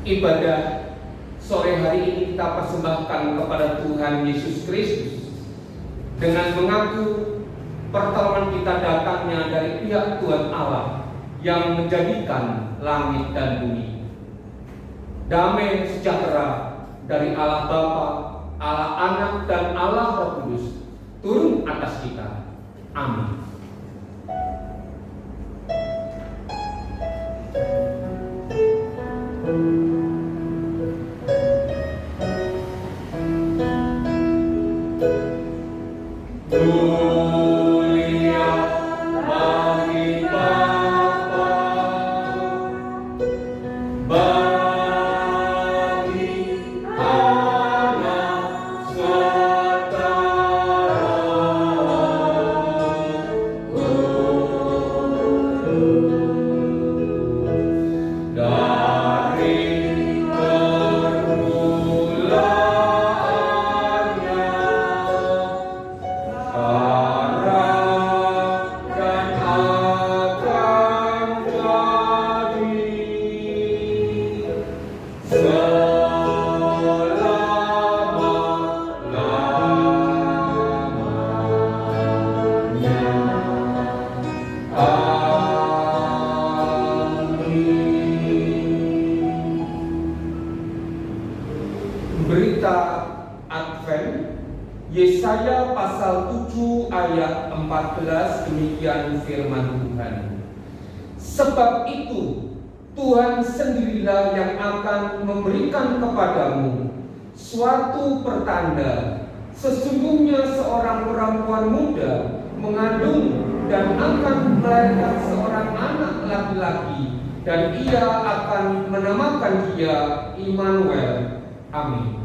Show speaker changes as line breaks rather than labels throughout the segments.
Ibadah sore hari ini kita persembahkan kepada Tuhan Yesus Kristus dengan mengaku pertolongan kita datangnya dari pihak Tuhan Allah yang menjadikan langit dan bumi. Damai sejahtera dari Allah Bapa, Allah Anak, dan Allah Roh Kudus turun atas kita. Amin. Berita Advent, Yesaya pasal 7 ayat 14, demikian firman Tuhan. Sebab itu Tuhan sendirilah yang akan memberikan kepadamu suatu pertanda. Sesungguhnya seorang perempuan muda mengandung dan akan melahirkan seorang anak laki-laki, dan ia akan menamakan dia Immanuel. Amin.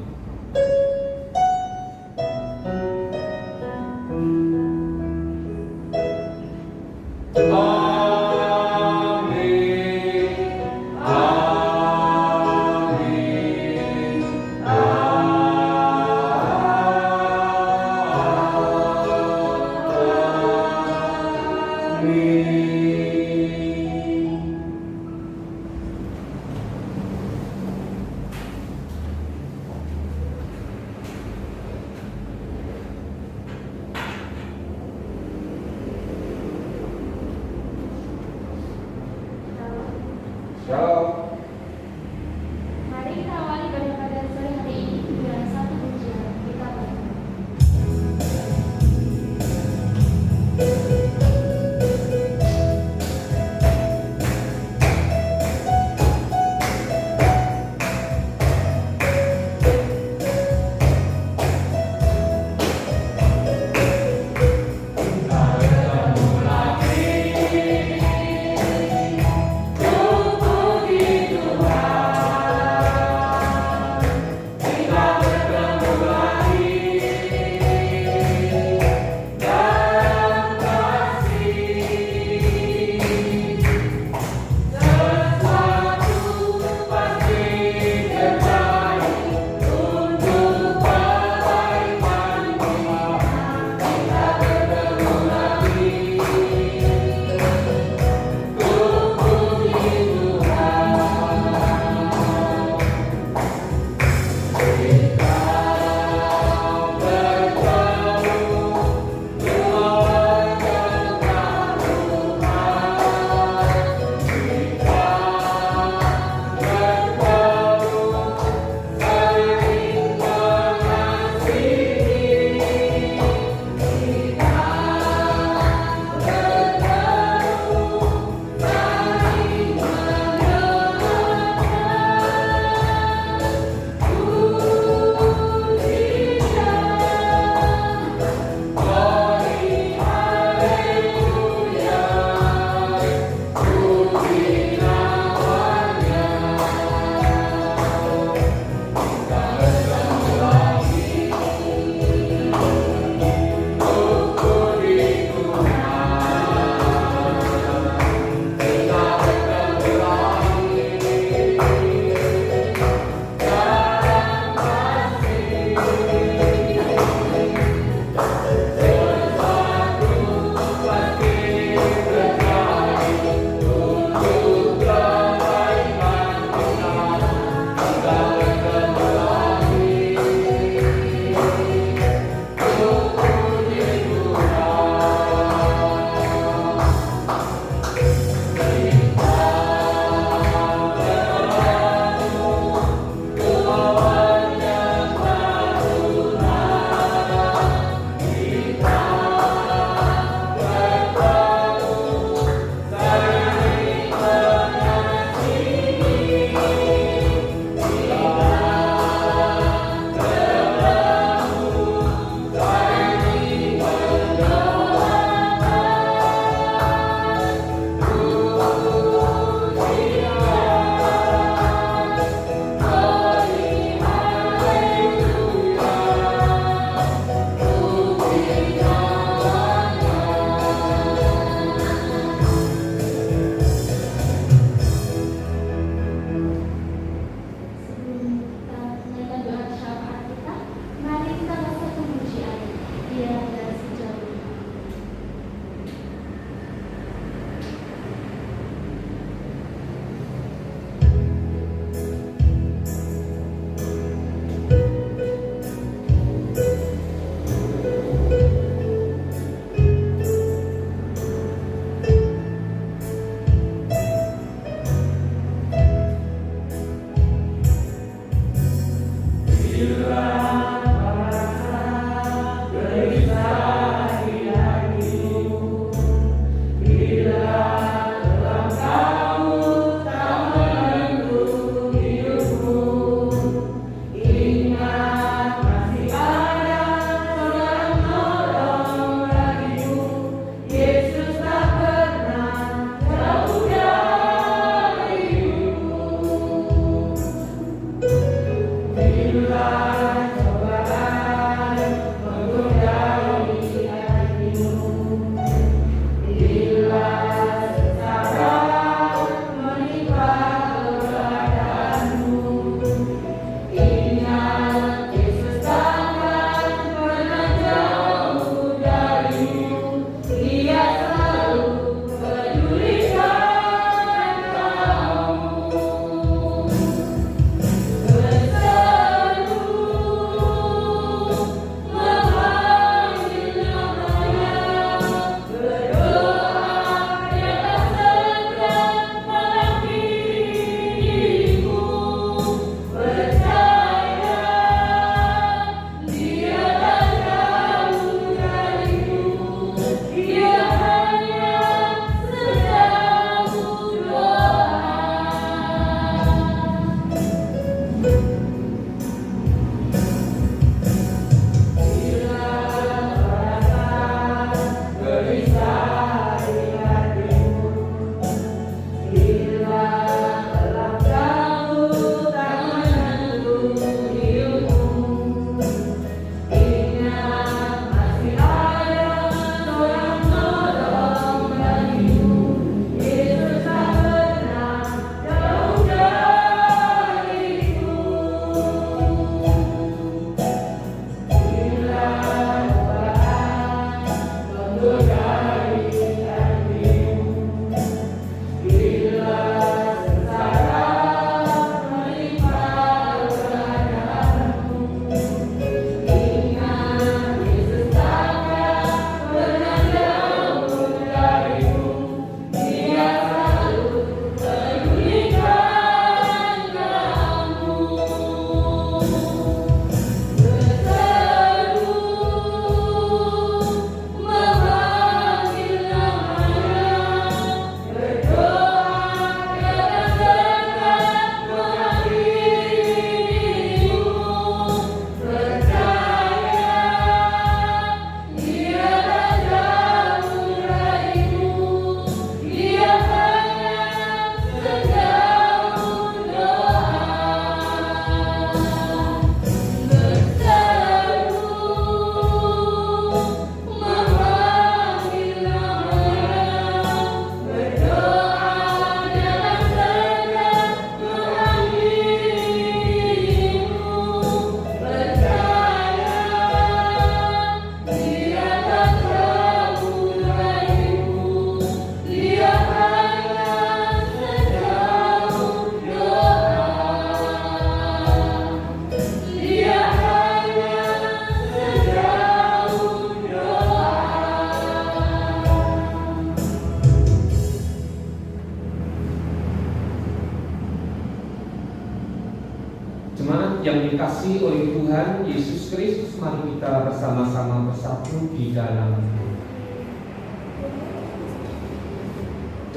Jemaat yang dikasihi oleh Tuhan Yesus Kristus, mari kita bersama-sama bersatu di dalam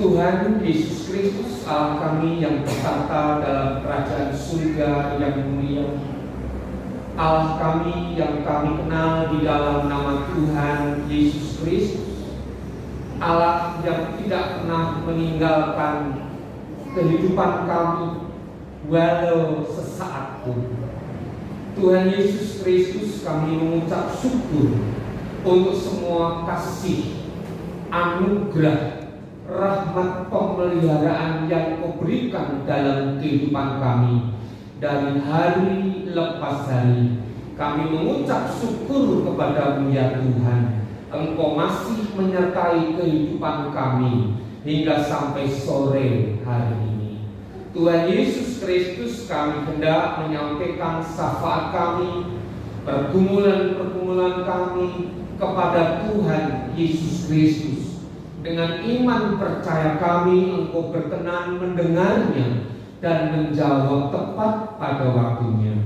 Tuhan Yesus Kristus, Allah kami yang bertata dalam kerajaan surga yang mulia, Allah kami yang kami kenal di dalam nama Tuhan Yesus Kristus, Allah yang tidak pernah meninggalkan kehidupan kami walau sesaat pun. Tuhan Yesus Kristus, kami mengucap syukur untuk semua kasih, anugerah, rahmat pemeliharaan yang Kau berikan dalam kehidupan kami dari hari lepas hari. Kami mengucap syukur kepada-Mu ya Tuhan, Engkau masih menyertai kehidupan kami hingga sampai sore hari ini. Tuhan Yesus Kristus, kami hendak menyampaikan syafaat kami, pergumulan-pergumulan kami kepada Tuhan Yesus Kristus. Dengan iman percaya kami, Engkau berkenan mendengarnya dan menjawab tepat pada waktunya.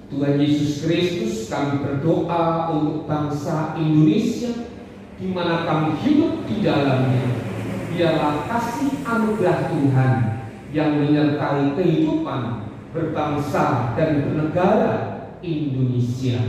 Tuhan Yesus Kristus, kami berdoa untuk bangsa Indonesia di mana kami hidup di dalamnya. Biarlah kasih anugerah Tuhan yang menyertai kehidupan berbangsa dan bernegara Indonesia.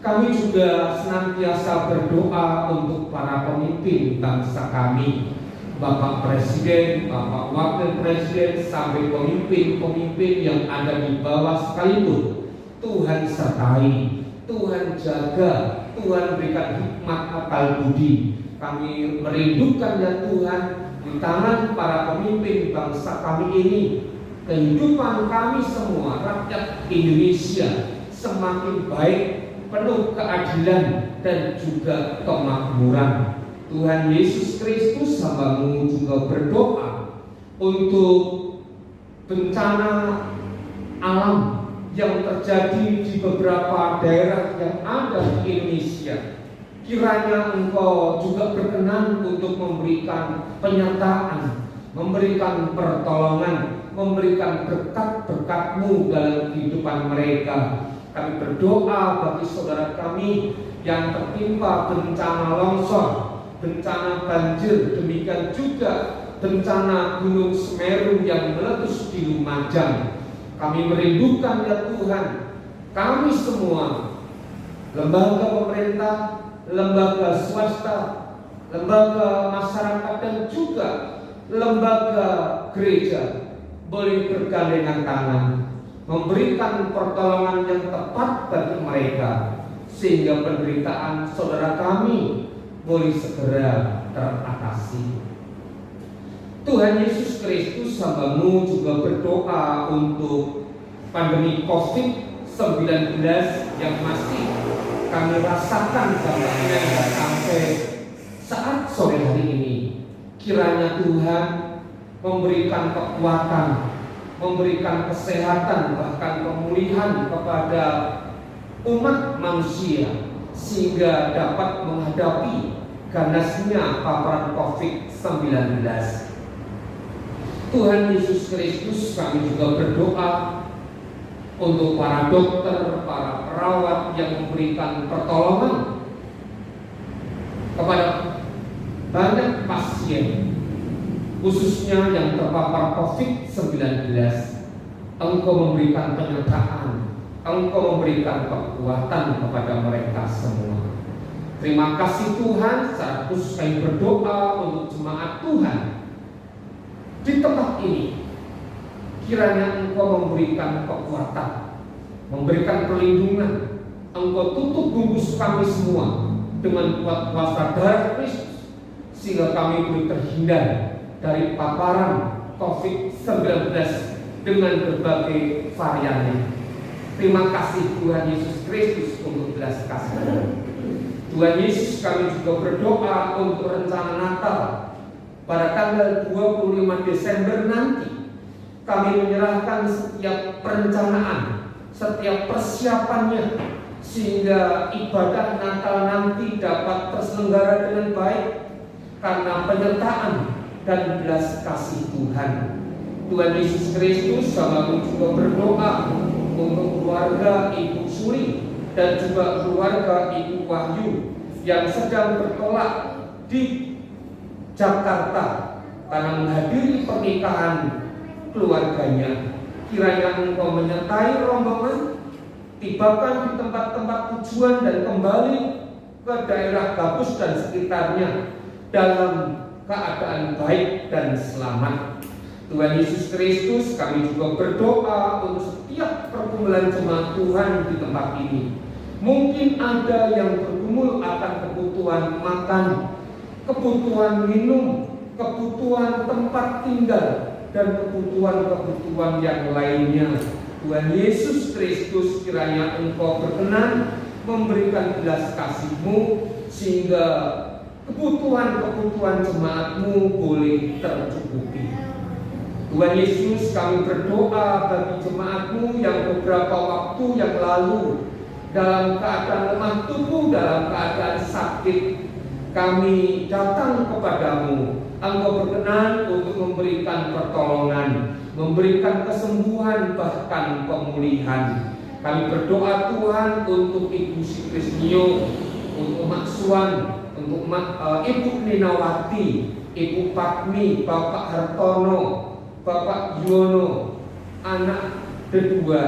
Kami juga senantiasa berdoa untuk para pemimpin bangsa kami, Bapak Presiden, Bapak Wakil Presiden, sampai pemimpin-pemimpin yang ada di bawah sekalipun. Tuhan sertai, Tuhan jaga, Tuhan berikan hikmat akal budi. Kami merindukan ya Tuhan, di tangan para pemimpin bangsa kami ini, kehidupan kami semua rakyat Indonesia semakin baik, penuh keadilan dan juga kemakmuran. Tuhan Yesus Kristus, hamba-Mu juga berdoa untuk bencana alam yang terjadi di beberapa daerah yang ada di Indonesia. Kiranya Engkau juga berkenan untuk memberikan penyertaan, memberikan pertolongan, memberikan berkat-berkat-Mu dalam kehidupan mereka. Kami berdoa bagi saudara kami yang tertimpa bencana longsor, bencana banjir, demikian juga bencana Gunung Semeru yang meletus di Lumajang. Kami merindukan ya Tuhan, kami semua, lembaga pemerintah, lembaga swasta, lembaga masyarakat dan juga lembaga gereja boleh bergandengan tangan memberikan pertolongan yang tepat bagi mereka, sehingga penderitaan saudara kami boleh segera teratasi. Tuhan Yesus Kristus, hamba-Mu juga berdoa untuk pandemi COVID-19 yang masih kami rasakan dampaknya sampai saat sore hari ini. Kiranya Tuhan memberikan kekuatan, memberikan kesehatan, bahkan pemulihan kepada umat manusia, sehingga dapat menghadapi ganasnya paparan COVID-19. Tuhan Yesus Kristus, kami juga berdoa untuk para dokter, para perawat yang memberikan pertolongan kepada banyak pasien, khususnya yang terpapar COVID-19. Engkau memberikan penyertaan, Engkau memberikan kekuatan kepada mereka semua. Terima kasih Tuhan. Secara khusus kami berdoa untuk jemaat Tuhan di tempat ini. Kiranya Engkau memberikan kekuatan, memberikan perlindungan. Engkau tutup bungkus kami semua dengan kuasa darah Kristus, sehingga kami boleh terhindar dari paparan COVID-19 dengan berbagai variannya. Terima kasih Tuhan Yesus Kristus untuk belas kasih. Tuhan Yesus, kami juga berdoa untuk rencana Natal pada tanggal 25 Desember nanti. Kami menyerahkan setiap perencanaan, setiap persiapannya, sehingga ibadah Natal nanti dapat terselenggara dengan baik karena penyertaan dan belas kasih Tuhan. Tuhan Yesus Kristus, kami juga berdoa untuk keluarga Ibu Suri dan juga keluarga Ibu Wahyu yang sedang bertolak di Jakarta karena menghadiri pernikahan keluarganya. Kiranya Engkau menyertai rombongan, tibakan di tempat-tempat tujuan dan kembali ke daerah Gabus dan sekitarnya dalam keadaan baik dan selamat. Tuhan Yesus Kristus, kami juga berdoa untuk setiap pergumulan jemaat Tuhan di tempat ini. Mungkin ada yang bergumul akan kebutuhan makan, kebutuhan minum, kebutuhan tempat tinggal, dan kebutuhan-kebutuhan yang lainnya. Tuhan Yesus Kristus, kiranya Engkau berkenan memberikan belas kasih-Mu sehingga kebutuhan-kebutuhan jemaat-Mu boleh tercukupi. Tuhan Yesus, kami berdoa bagi jemaat-Mu yang beberapa waktu yang lalu dalam keadaan lemah tubuh, dalam keadaan sakit. Kami datang kepadamu, Engkau berkenan untuk memberikan pertolongan, memberikan kesembuhan, bahkan pemulihan. Kami berdoa Tuhan untuk Ibu Sikrisnio, untuk Mak Suan, untuk Ibu Ninawati, Ibu Patmi, Bapak Hartono, Bapak Yono, anak kedua.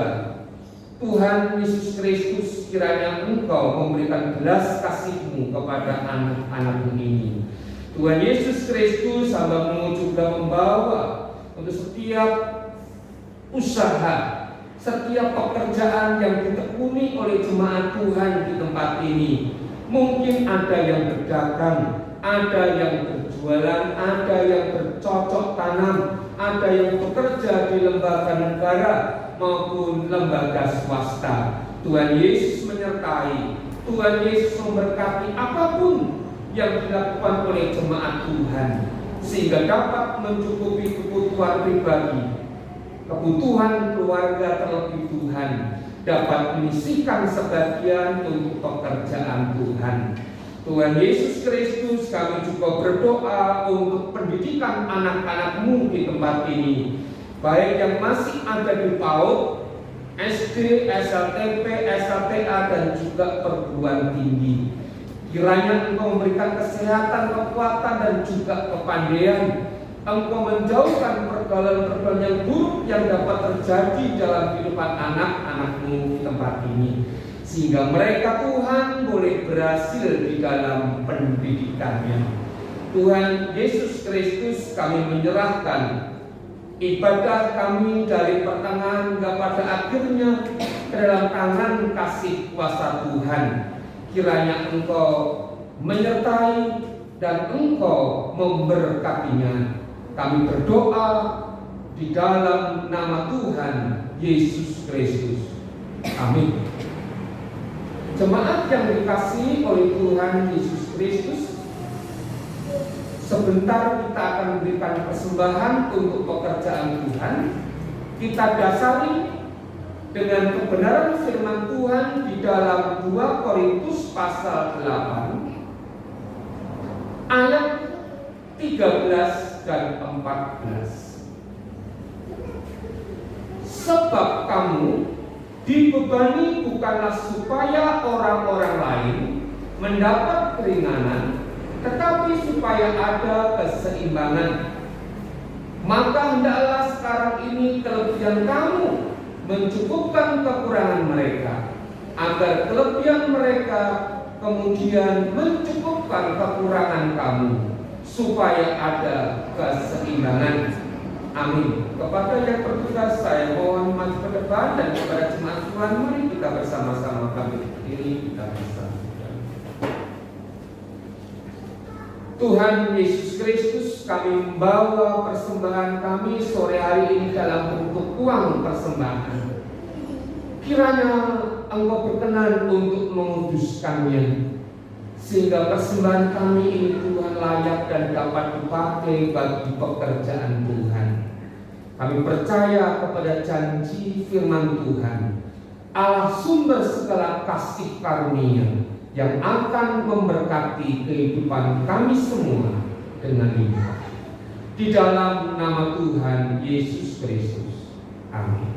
Tuhan Yesus Kristus, kiranya Engkau memberikan belas kasih-Mu kepada anak-anak-Mu ini. Tuhan Yesus Kristus, hamba-Mu juga membawa untuk setiap usaha, setiap pekerjaan yang ditekuni oleh jemaat Tuhan di tempat ini. Mungkin ada yang berdagang, ada yang berjualan, ada yang bercocok tanam, ada yang bekerja di lembaga negara maupun lembaga swasta. Tuhan Yesus menyertai, Tuhan Yesus memberkati apapun yang dilakukan oleh jemaat Tuhan, sehingga dapat mencukupi kebutuhan pribadi, kebutuhan keluarga, terlebih Tuhan dapat menyisihkan sebagian untuk pekerjaan Tuhan. Tuhan Yesus Kristus, kami juga berdoa untuk pendidikan anak-anak-Mu di tempat ini, baik yang masih ada di PAUD, SD, SLTP, SLTA, dan juga perguruan tinggi. Kiranya Engkau memberikan kesehatan, kekuatan, dan juga kepandaian. Engkau menjauhkan pergaulan-pergaulan yang buruk yang dapat terjadi dalam kehidupan anak-anak-Mu di tempat ini, sehingga mereka Tuhan boleh berhasil di dalam pendidikannya. Tuhan Yesus Kristus, kami menyerahkan ibadah kami dari pertengahan hingga pada akhirnya ke dalam tangan kasih kuasa Tuhan. Kiranya Engkau menyertai dan Engkau memberkatinya. Kami berdoa di dalam nama Tuhan Yesus Kristus. Amin. Jemaat yang dikasihi oleh Tuhan Yesus Kristus, sebentar kita akan memberikan persembahan untuk pekerjaan Tuhan. Kita dasari dengan kebenaran firman Tuhan di dalam 2 Korintus pasal 8 ayat 13 dan 14. Sebab kamu dibebani bukanlah supaya orang-orang lain mendapat keringanan, tetapi supaya ada keseimbangan. Maka hendaklah sekarang ini kelebihan kamu mencukupkan kekurangan mereka, agar kelebihan mereka kemudian mencukupkan kekurangan kamu, supaya ada keseimbangan. Amin. Kepada yang bertugas, saya mohon maju ke depan, dan kepada jemaat Tuhan, mari kita bersama-sama kami berdiri, kita bersama. Tuhan Yesus Kristus, kami membawa persembahan kami sore hari ini dalam bentuk uang persembahan. Kiranya Engkau berkenan untuk menguduskannya, sehingga persembahan kami ini Tuhan layak dan dapat dipakai bagi pekerjaan Tuhan. Kami percaya kepada janji firman Tuhan, Allah sumber segala kasih karunia, yang akan memberkati kehidupan kami semua dengan limpah. Di dalam nama Tuhan Yesus Kristus. Amin.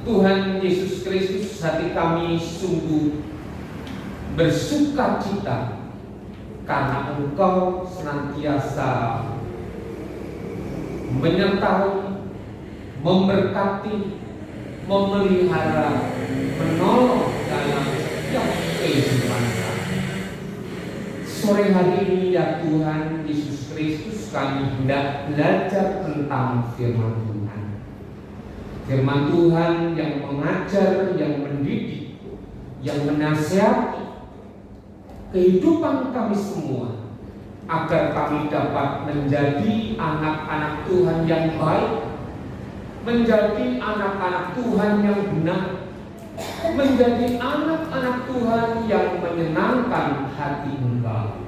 Tuhan Yesus Kristus, hati kami sungguh bersuka cita karena Engkau senantiasa menyertai, memberkati, memelihara, menolong dalam setiap kehidupan kami. Sore hari ini ya Tuhan Yesus Kristus, kami hendak belajar tentang firman Tuhan. Firman Tuhan yang mengajar, yang mendidik, yang menasihati kehidupan kami semua, agar kami dapat menjadi anak-anak Tuhan yang baik, menjadi anak-anak Tuhan yang benar, menjadi anak-anak Tuhan yang menyenangkan hati Engkau.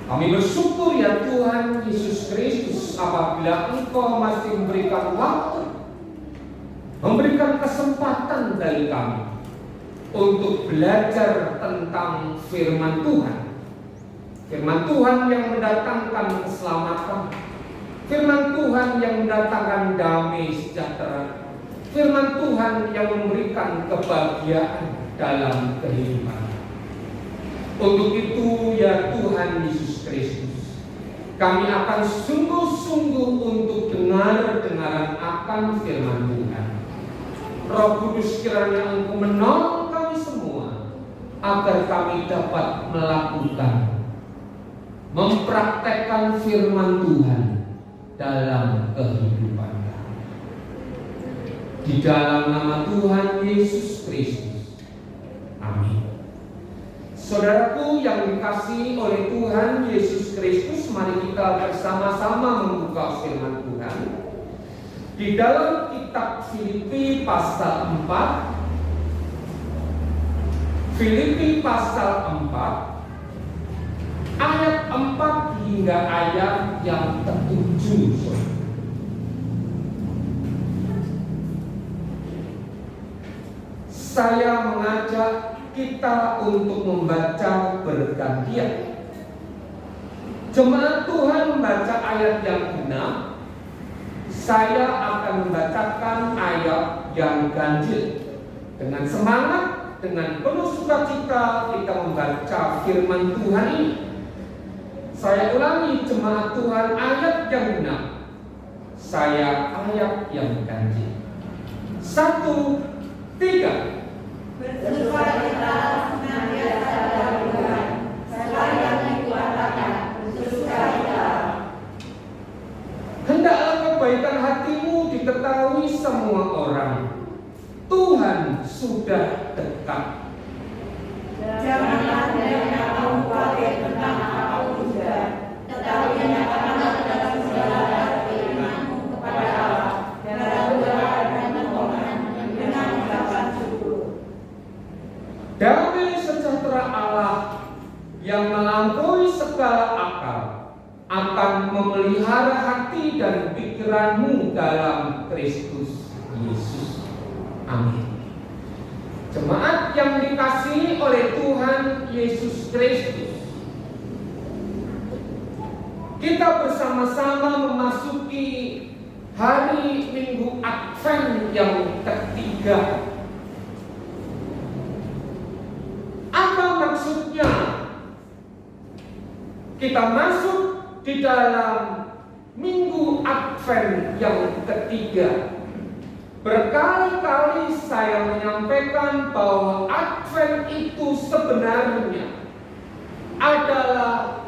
Kami bersyukur ya Tuhan Yesus Kristus, apabila Engkau masih memberikan waktu, memberikan kesempatan bagi kami untuk belajar tentang firman Tuhan. Firman Tuhan yang mendatangkan keselamatan, firman Tuhan yang mendatangkan damai sejahtera, firman Tuhan yang memberikan kebahagiaan dalam kehidupan. Untuk itu ya Tuhan Yesus Kristus, kami akan sungguh-sungguh untuk dengar-dengaran akan firman Tuhan. Roh Kudus kiranya Engkau menolong kami semua, agar kami dapat melakukan, mempraktekkan firman Tuhan dalam kehidupan kami. Di dalam nama Tuhan Yesus Kristus, amin. Saudaraku yang dikasihi oleh Tuhan Yesus Kristus, mari kita bersama-sama membuka firman Tuhan di dalam kitab Filipi pasal 4. Filipi pasal 4 ayat 4 hingga ayat yang ke-7. Saya mengajak kita untuk membaca bergantian. Jemaat Tuhan membaca ayat yang genap, saya akan membacakan ayat yang ganjil. Dengan semangat, dengan penuh sukacita kita membaca firman Tuhan ini. Saya ulangi, jemaat Tuhan, ayat yang genap, saya ayat yang ganjil. 1, 3.
Bersukacitalah senantiasa dalam Tuhan, segala yang dikatakan bersukacitalah.
Hendaklah kebaikan hatimu diketahui semua orang. Tuhan sudah dekat.
Janganlah hendaknya kamu khawatir tentang aku juga, tetapi nyatakanlah dalam segala hal keimananmu kepada Allah dalam doa dan permohonan dengan ucapan syukur.
Damai sejahtera Allah yang melampaui segala akal akan memelihara hati dan pikiranmu dalam Kristus Yesus. Amin. Jemaat yang dikasihi oleh Tuhan Yesus Kristus, kita bersama-sama memasuki hari Minggu Advent yang ketiga. Apa maksudnya kita masuk di dalam Minggu Advent yang ketiga? Berkali-kali saya menyampaikan bahwa Advent itu sebenarnya adalah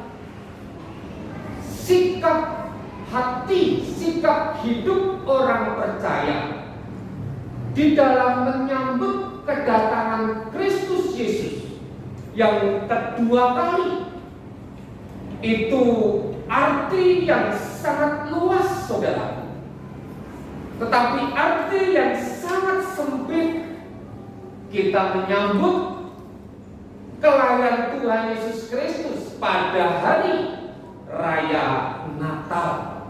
sikap hati, sikap hidup orang percaya di dalam menyambut kedatangan Kristus Yesus yang kedua kali. Itu arti yang sangat luas, saudara. Tetapi arti yang sangat sempit, kita menyambut kelahiran Tuhan Yesus Kristus pada hari Raya Natal.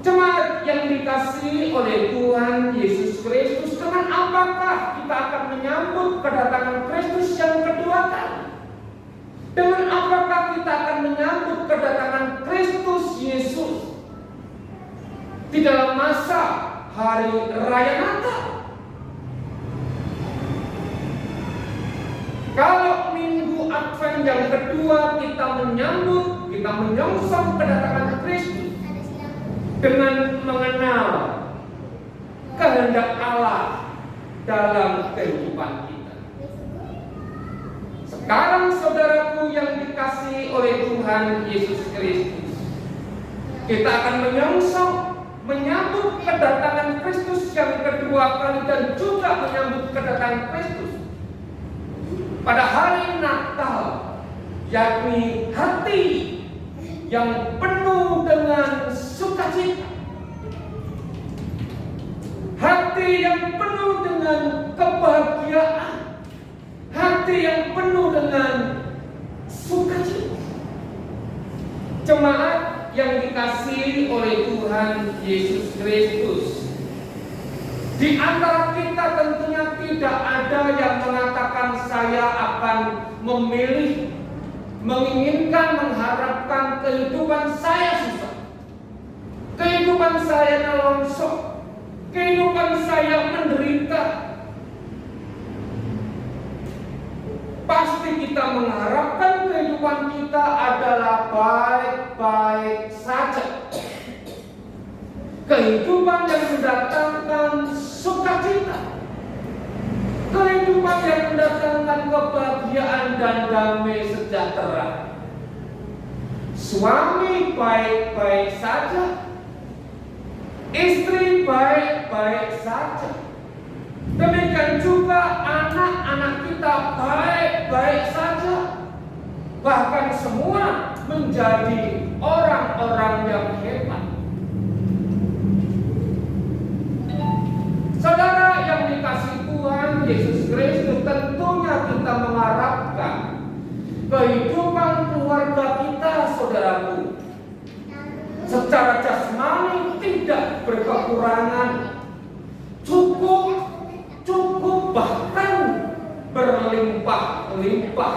Jemaat yang dikasihi oleh Tuhan Yesus Kristus, dengan apakah kita akan menyambut kedatangan Kristus yang kedua kali? Dengan apakah kita akan menyambut kedatangan Kristus Yesus di dalam masa hari raya Natal. Kalau Minggu Advent yang kedua kita menyongsong kedatangan Kristus dengan mengenal kehendak Allah dalam kehidupan kita. Sekarang saudaraku yang dikasihi oleh Tuhan Yesus Kristus, kita akan menyambut kedatangan Kristus yang kedua kali dan juga menyambut kedatangan Kristus pada hari Natal, yakni hati yang penuh dengan sukacita, hati yang penuh dengan kebahagiaan, hati yang penuh dengan sukacita. Jemaat yang dikasihi oleh Tuhan Yesus Kristus, di antara kita tentunya tidak ada yang mengatakan saya akan memilih, menginginkan, mengharapkan kehidupan saya susah, kehidupan saya nelongso, kehidupan saya menderita. Pasti kita mengharapkan kehidupan kita adalah baik-baik saja. Kehidupan yang mendatangkan sukacita, kehidupan yang mendatangkan kebahagiaan dan damai sejahtera. Suami baik-baik saja, istri baik-baik saja, demikian juga anak-anak kita baik-baik saja. Bahkan semua menjadi orang-orang yang hebat. Saudara yang dikasihi Tuhan Yesus Kristus, tentunya kita mengharapkan kehidupan keluarga kita, saudaraku, secara jasmani tidak berkekurangan, cukup bahkan berlimpah-limpah.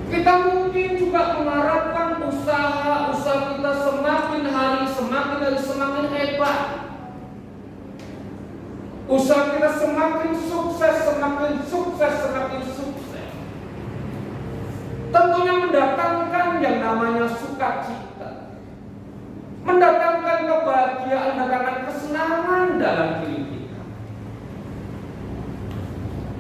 Kita mungkin juga mengharapkan usaha kita semakin hari semakin hebat. Usaha kita semakin sukses. Tentunya mendatangkan yang namanya sukacita, mendatangkan kebahagiaan, mendatangkan kesenangan dalam diri kita.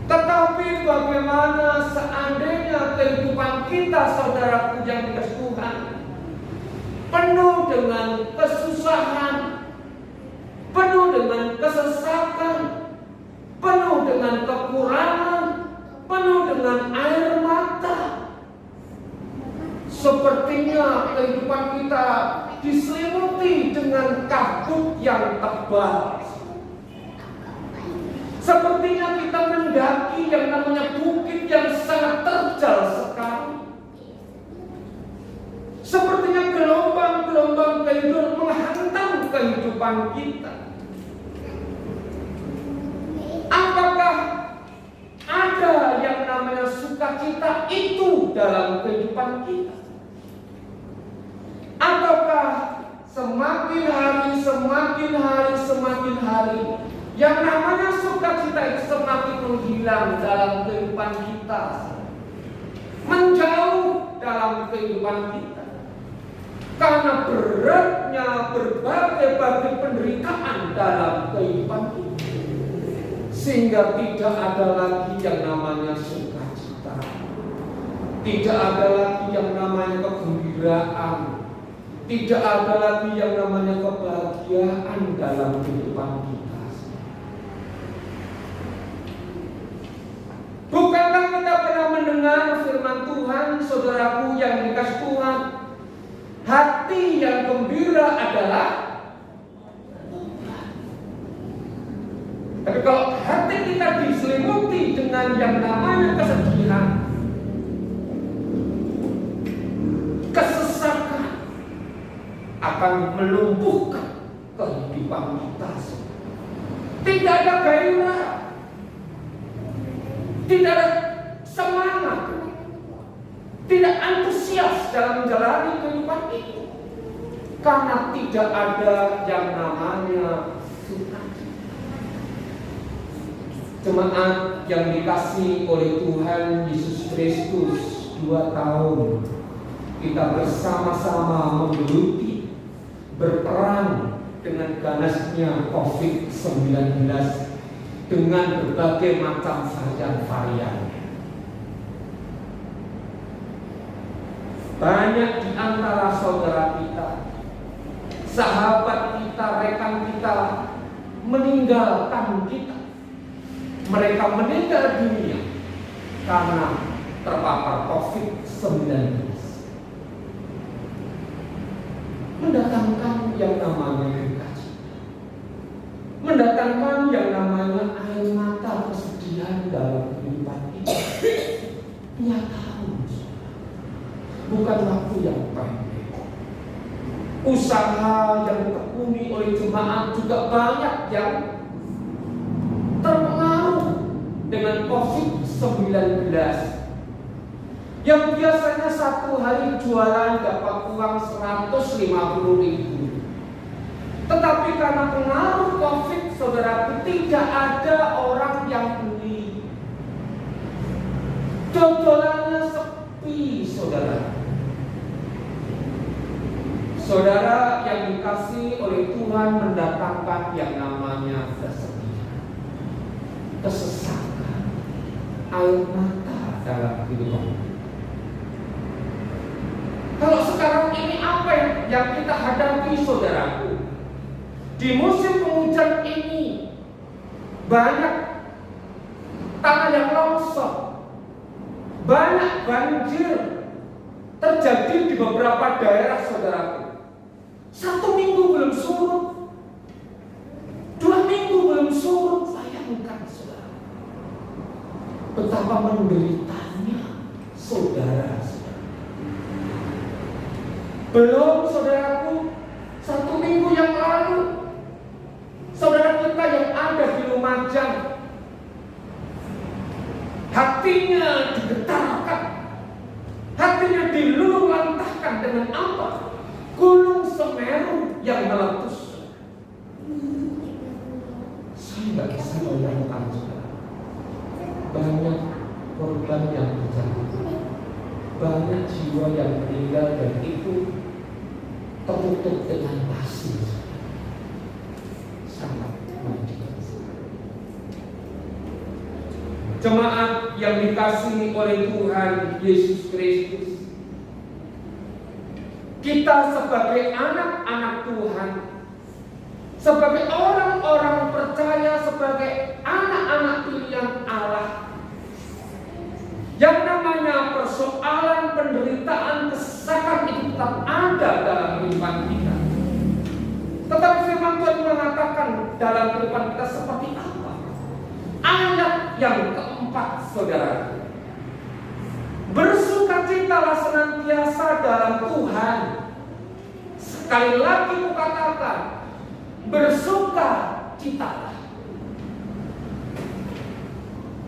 Tetapi bagaimana seandainya kehidupan kita, saudaraku yang dikasihi Tuhan, penuh dengan kesusahan, penuh dengan kesesakan, penuh dengan kekurangan, penuh dengan air mata. Sepertinya kehidupan kita diselimuti dengan kabut yang tebal. Sepertinya kita mendaki yang namanya bukit yang sangat terjal sekali. Sepertinya gelombang-gelombang kehidupan menghantam kehidupan kita. Apakah ada yang namanya sukacita itu dalam kehidupan kita? Ataukah semakin hari yang namanya sukacita itu semakin menghilang dalam kehidupan kita, menjauh dalam kehidupan kita, karena beratnya berbagai penderitaan dalam kehidupan kita, sehingga tidak ada lagi yang namanya sukacita, tidak ada lagi yang namanya kegembiraan, tidak ada lagi yang namanya kebahagiaan dalam kehidupan kita. Bukankah kita pernah mendengar firman Tuhan, saudaraku yang dikasihi Tuhan, hati yang gembira adalah Tuhan. Tapi kalau hati kita diselimuti dengan yang namanya kesedihan, kesesakan, akan melumpuhkan kehidupan kita. Tidak ada gairah, tidak ada semangat, tidak antusias dalam menjalani kehidupan itu, karena tidak ada yang namanya Jemaat yang dikasihi oleh Tuhan Yesus Kristus, 2 tahun kita bersama-sama menggeluti, berperang dengan ganasnya COVID-19 dengan berbagai macam varian. Banyak di antara saudara kita, sahabat kita, rekan kita meninggalkan kita. Mereka meninggal dunia karena terpapar COVID-19. Mendatangkan yang namanya duka cita, mendatangkan yang namanya air mata kesedihan dalam kehidupan kita. 2 tahun, bukan waktu yang pendek. Usaha yang ditekuni oleh jemaat juga banyak yang terpengaruh dengan COVID-19, yang biasanya satu hari jualan dapat uang 150.000. Tetapi karena pengaruh COVID, saudaraku, tidak ada orang yang beli. Dodolannya sepi, saudara. Saudara yang dikasihi oleh Tuhan, mendatangkan yang namanya kesedihan, kesesakan, air mata dalam kehidupan. Kalau sekarang ini apa yang kita hadapi, saudaraku? Di musim penghujan ini banyak tanah yang longsor, banyak banjir terjadi di beberapa daerah, saudaraku. 1 minggu belum surut, 2 minggu belum surut. Bayangkan, saudara, betapa menderitanya saudara. Belum, saudaraku, 1 minggu yang lalu, saudara kita yang ada di Lumajang, hatinya digetarkan, hatinya diluluhlantahkan dengan apa? Gunung Semeru yang meletus. Saya nggak bisa membayangkan, saudara. Banyak korban yang terjadi, banyak jiwa yang meninggal, dan itu tertutup dengan pasir. Sangat menyedihkan. Jemaat yang dikasihi oleh Tuhan Yesus Kristus, kita sebagai anak-anak Tuhan, sebagai orang-orang percaya, sebagai anak-anak pilihan Allah, yang namanya persoalan penderitaan, kesesakan itu tetap ada dalam kehidupan kita. Tetapi firman Tuhan mengatakan dalam kehidupan kita seperti apa? Ayat yang keempat, saudara, bersukacitalah senantiasa dalam Tuhan. Sekali lagi kukatakan, bersukacitalah.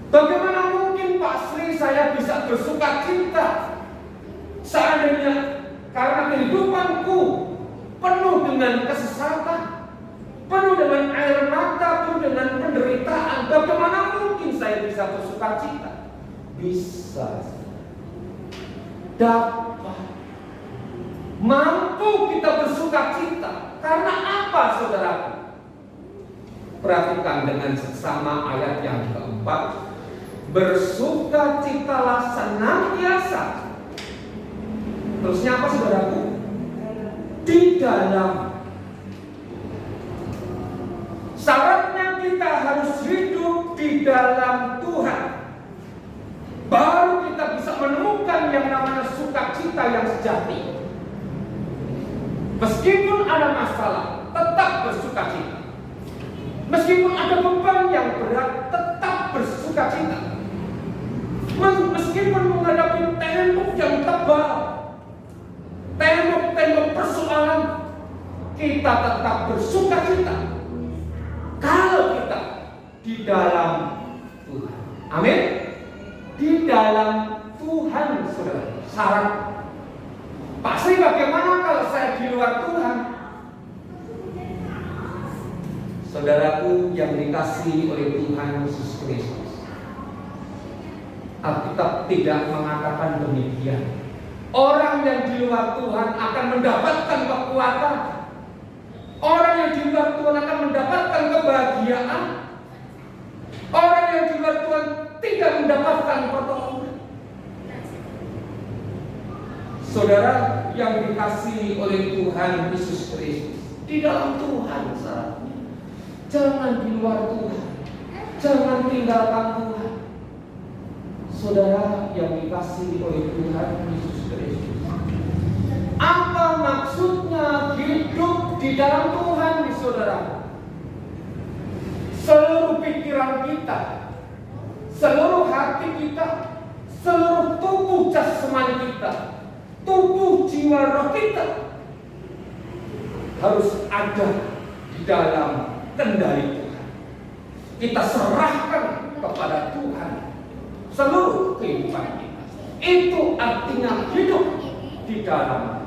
Bagaimana mungkin, Pak Sri, saya bisa bersuka cita seandainya karena kehidupanku penuh dengan kesesatan, penuh dengan air mata, penuh dengan penderitaan? Bagaimana mungkin saya bisa bersuka cita? Bisa, dapat, mampu kita bersuka cita. Karena apa, saudaraku? Perhatikan dengan seksama ayat yang keempat. Bersukacitalah senantiasa. Terusnya apa, saudaraku? Di dalam. Syaratnya kita harus hidup di dalam Tuhan, baru kita bisa menemukan yang namanya sukacita yang sejati. Meskipun ada masalah, tetap bersukacita. Meskipun ada beban yang berat, tetap bersukacita. Meskipun menghadapi tembok yang tebal, tembok-tembok persoalan, kita tetap bersukacita kalau kita di dalam Tuhan. Amin. Di dalam Tuhan, saudara. Syarat. Pasti bagaimana kalau saya di luar Tuhan? Saudaraku yang dikasihi oleh Tuhan Yesus Kristus, Alkitab tidak mengatakan demikian. Orang yang di luar Tuhan akan mendapatkan kekuatan. Orang yang di luar Tuhan akan mendapatkan kebahagiaan. Orang yang di luar Tuhan tidak mendapatkan pertolongan. Saudara yang dikasihi oleh Tuhan Yesus Kristus, di dalam Tuhan syaratnya. Jangan di luar Tuhan. Jangan tinggalkan Tuhan. Saudara yang dikasihi oleh Tuhan Yesus Kristus, apa maksudnya hidup di dalam Tuhan, saudara? Seluruh pikiran kita, seluruh hati kita, seluruh tubuh jasmani kita, tubuh jiwa roh kita harus ada di dalam kendali Tuhan. Kita serahkan kepada Tuhan seluruh kehidupan kita. Itu artinya hidup di dalam.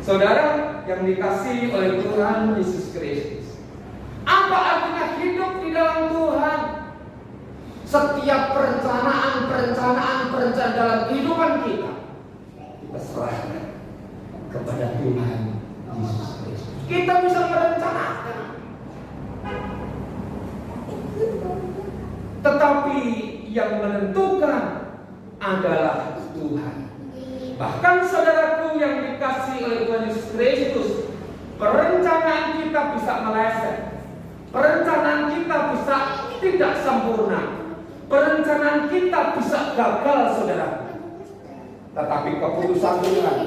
Saudara yang dikasihi oleh Tuhan Yesus Kristus, apa artinya hidup di dalam Tuhan? Setiap perencanaan dalam kehidupan kita serahkan kepada Tuhan Yesus Kristus. Kita bisa merencanakan, tetapi yang menentukan adalah Tuhan. Bahkan saudaraku yang dikasihi oleh Tuhan Yesus Kristus, perencanaan kita bisa meleset, perencanaan kita bisa tidak sempurna, perencanaan kita bisa gagal, saudaraku. Tetapi keputusan Tuhan,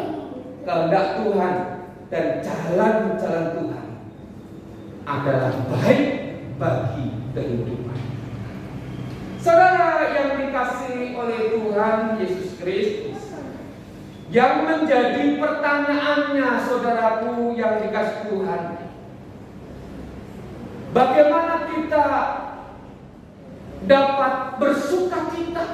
kehendak Tuhan, dan jalan-jalan Tuhan adalah baik bagi kehidupan. Saudara yang dikasihi oleh Tuhan Yesus Kristus, yang menjadi pertanyaannya, saudaraku yang dikasihi Tuhan, bagaimana kita dapat bersukacita,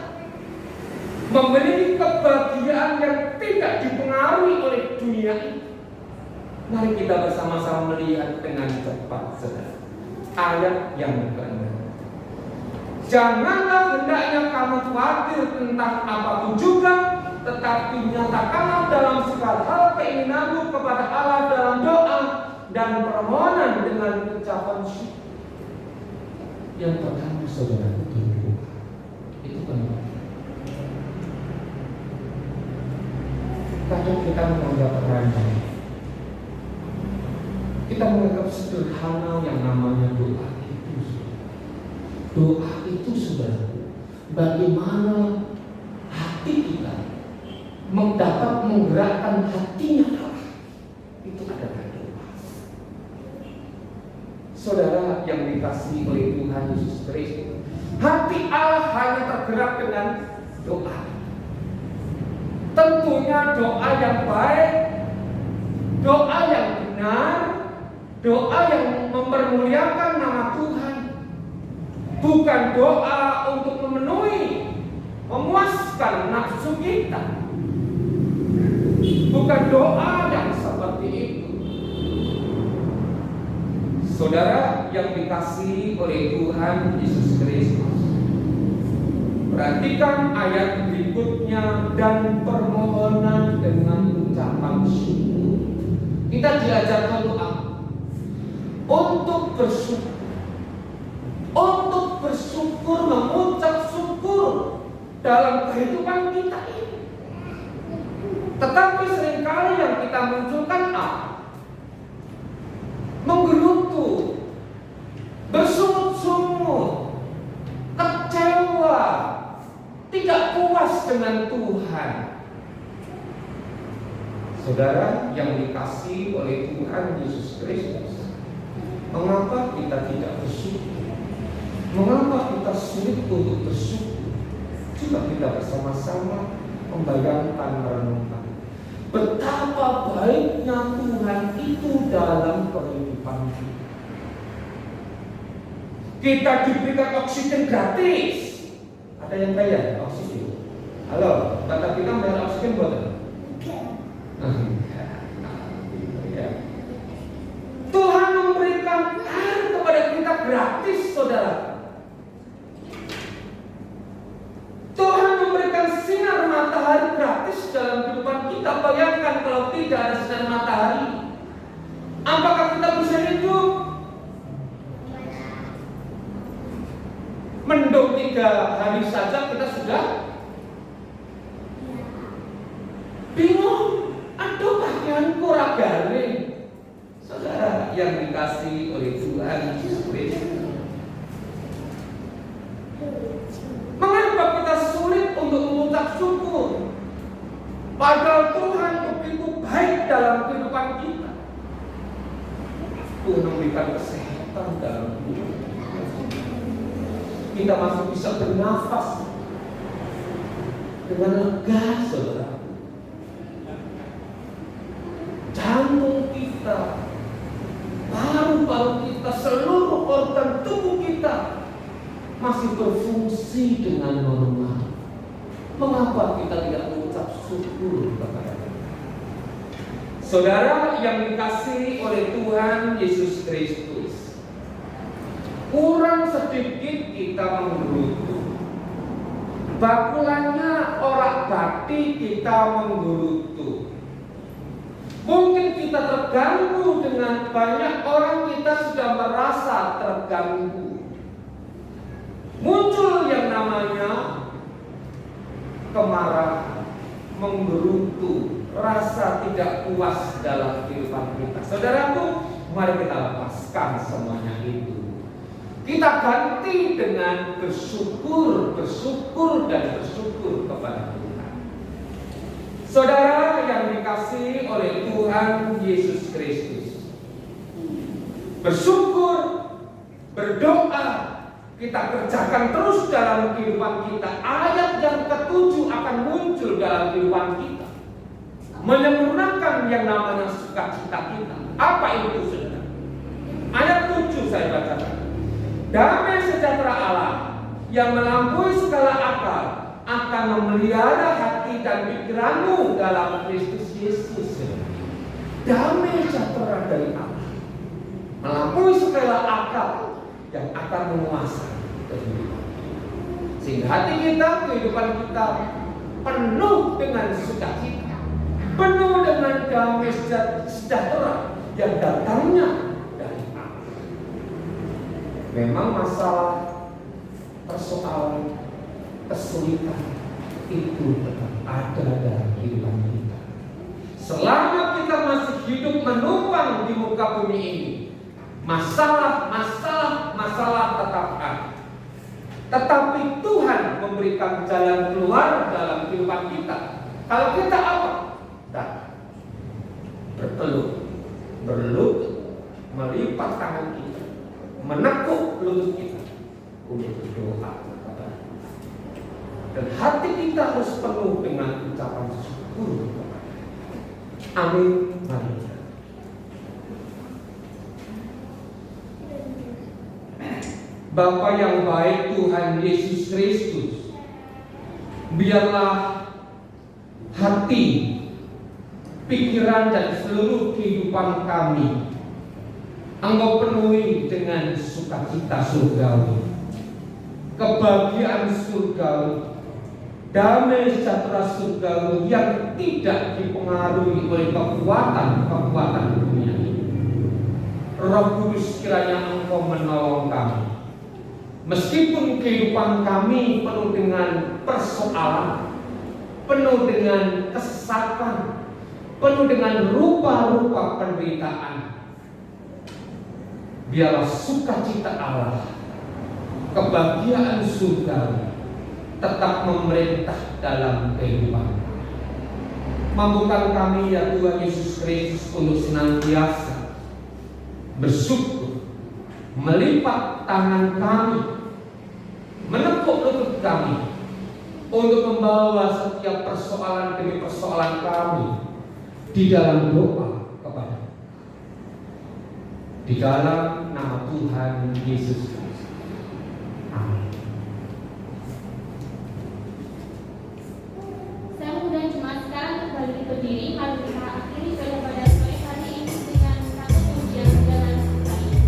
memiliki kebahagiaan yang tidak dipengaruhi oleh dunia ini? Mari kita bersama-sama melihat dengan cepat, saudara, ayat yang ke-6. Janganlah hendaknya kamu khawatir tentang apapun juga, tetapi nyatakanlah dalam segala hal keinginanmu kepada Allah dalam doa dan permohonan dengan ucapan syukur. Yang pertama, saudara, berdoa. Itu penting. Kadang kita menganggap remeh, kita menganggap sederhana yang namanya doa itu. Doa itu, saudara, bagaimana hati kita mendapat menggerakkan hatinya Allah, itu adalah doa. Saudara yang dikasihi oleh Tuhan Yesus Kristus, hati Allah hanya tergerak dengan doa. Tentunya doa yang baik, doa yang benar, doa yang mempermuliakan nama Tuhan. Bukan doa untuk memenuhi, memuaskan nafsu kita. Bukan doa yang seperti itu. Saudara yang dikasihi oleh Tuhan Yesus Kristus, perhatikan ayat berikutnya, dan permohonan dengan ucapan syukur. Kita diajarkan doa untuk bersyukur, untuk bersyukur, mengucap syukur dalam kehidupan kita ini. Tetapi seringkali yang kita munculkan menggerutu, bersungut-sungut, kecewa, tidak puas dengan Tuhan. Saudara yang dikasihi oleh Tuhan Yesus Kristus, mengapa kita tidak bersyukur? Mengapa kita sulit untuk bersyukur? Coba kita bersama-sama membayangkan, merenungkan betapa baiknya Tuhan itu dalam kehidupan kita. Kita diberikan oksigen gratis. Ada yang bayar oksigen? Halo, kata kita bayar oksigen buat Tuhan memberikan gratis, saudara. Tuhan memberikan sinar matahari gratis dalam kehidupan kita. Bayangkan kalau tidak ada sinar matahari, apakah kita bisa hidup? Mendung 3 hari saja kita sudah bingung. Aduh, pakaianku ragane. Saudara yang dikasihi oleh Tuhan Yesus Kristus, mengapa kita sulit untuk mengucap syukur? Padahal Tuhan begitu baik dalam kehidupan kita. Tuhan memberikan kesehatan dalam hidup kita, masih bisa bernafas dengan lega, saudara. Jantung kita, paru-paru kita, seluruh organ tubuh kita masih berfungsi dengan normal. Mengapa kita tidak mengucap syukur kepada Tuhan? Saudara yang dikasihi oleh Tuhan Yesus Kristus, kurang sedikit kita menggerutu. Bakulannya orak-batik kita menggerutu. Mungkin kita terganggu dengan banyak orang, kita sudah merasa terganggu. Muncul yang namanya kemarahan, menggerutu, rasa tidak puas dalam kehidupan kita. Saudaraku, mari kita lepaskan semuanya itu. Kita ganti dengan bersyukur, dan bersyukur kepada Tuhan. Saudara yang dikasihi oleh Tuhan Yesus Kristus, bersyukur, berdoa, kita kerjakan terus dalam kehidupan kita. Ayat yang ke-7 akan muncul dalam kehidupan kita, menyempurnakan yang namanya sukacita kita. Apa itu, saudara? Ayat 7 saya bacakan. Damai sejahtera Allah yang melampaui segala akal akan memelihara hati dan pikiranmu dalam Kristus Yesus. Damai sejahtera dari Allah melampaui segala akal yang akan menguasai kehidupan, sehingga hati kita, kehidupan kita penuh dengan sukacita, penuh dengan damai sejahtera yang datangnya dari Allah. Memang masalah, persoalan, kesulitan itu tetap ada dalam kehidupan kita. Selama kita masih hidup menumpang di muka bumi ini, masalah tetap ada. Tetapi Tuhan memberikan jalan keluar dalam kehidupan kita. Kalau kita apa? Berlutut, melipat tangan kita, menekuk lutut kita untuk berdoa kepada Tuhan. Dan hati kita harus penuh dengan ucapan syukur kepada Tuhan. Amin. Mari. Bapa yang baik, Tuhan Yesus Kristus, biarlah hati, pikiran dan seluruh kehidupan kami Engkau penuhi dengan sukacita surgawi, kebahagiaan surgawi, damai sejahtera surgawi yang tidak dipengaruhi oleh kekuatan dunia ini. Roh Kudus, kiranya Engkau menolong kami. Meskipun kehidupan kami penuh dengan persoalan, penuh dengan kesesatan, penuh dengan rupa-rupa penderitaan, biarlah sukacita Allah, kebahagiaan surga tetap memerintah dalam kehidupan. Mampukan kami ya Tuhan Yesus Kristus untuk senantiasa bersyukur, melipat tangan kami, menekuk lutut kami untuk membawa setiap persoalan demi persoalan kami di dalam doa kepada di dalam nama Tuhan Yesus Kristus. Amin.
Saya mengundang jemaat sekarang kembali berdiri. Mari kita akhiri ibadah pada sore hari ini dengan satu pujian dalam kita ini.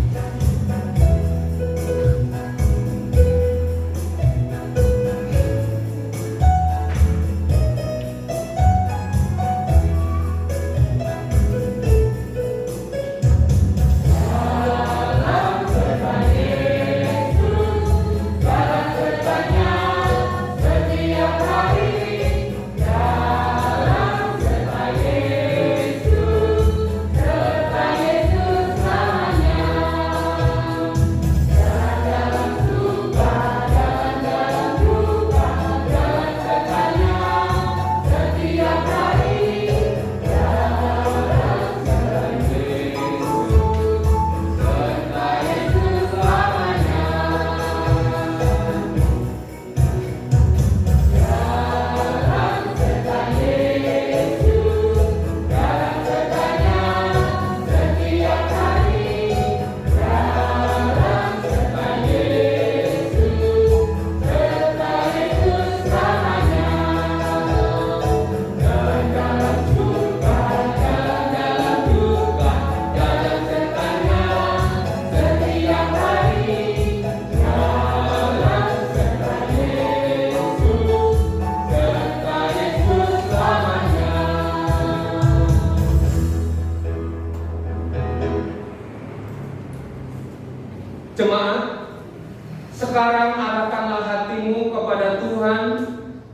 Sekarang arahkanlah hatimu kepada Tuhan,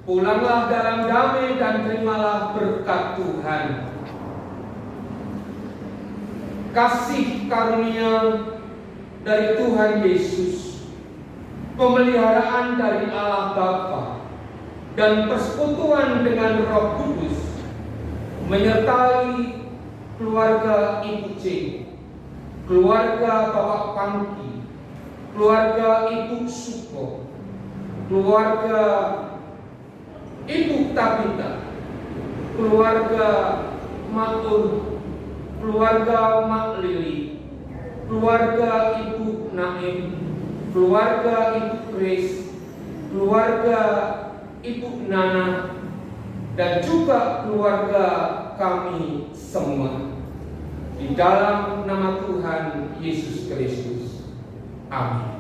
pulanglah dalam damai dan terimalah berkat Tuhan. Kasih karunia dari Tuhan Yesus, pemeliharaan dari Allah Bapa, dan persekutuan dengan Roh Kudus menyertai keluarga Ibu C, keluarga Bapak Pangki, keluarga Ibu Suko, keluarga Ibu Tabita, keluarga Mak Ur, keluarga Mak Lili, keluarga Ibu Naim, keluarga Ibu Grace, keluarga Ibu Nana, dan juga keluarga kami semua. Di dalam nama Tuhan Yesus Kristus. Amin.